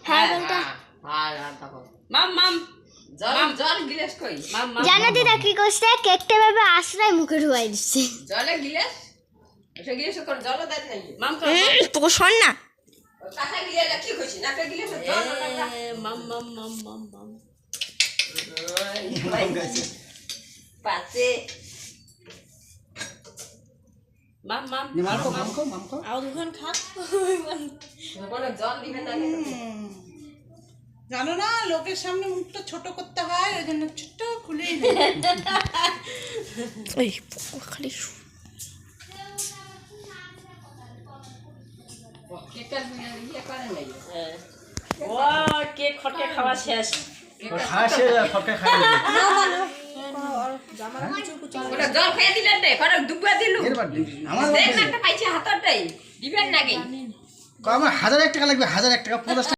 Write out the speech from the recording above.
হ্যাঁ বলটা মাম মাম জল জল গিলাস কই মাম মাম জানো দিদা কি করছে কেকটা ভাবে আশ্রয় মুখে ঢুকাই দিচ্ছে জলে গিলাস এটা গিলাস কোন জল দেন নাই মাম তোকে শোন না কাকা গিলাস কি কইছি না কে গিলাস জল না মাম মাম মাম মাম মাম পাতে মাম মাম মাম কো আও দুখান খা কোন জল দিবেন না জানো না লোকের সামনে মুখটা ছোট করতে হয় ওই জন্য ছোট্ট খুলেই ওই খালি কেকটা ইয়ে করে নাই ও কেক খটকে খাওয়া শেষ খাওয়া শেষ খটকে খাই ওটা জল খেয়ে দিলেন রে করে দুবা দিলু আমার দেখ না একটা পাইছে হাতটাই দিবেন নাকি আমার 1001 টাকা লাগবে 1001 টাকা 50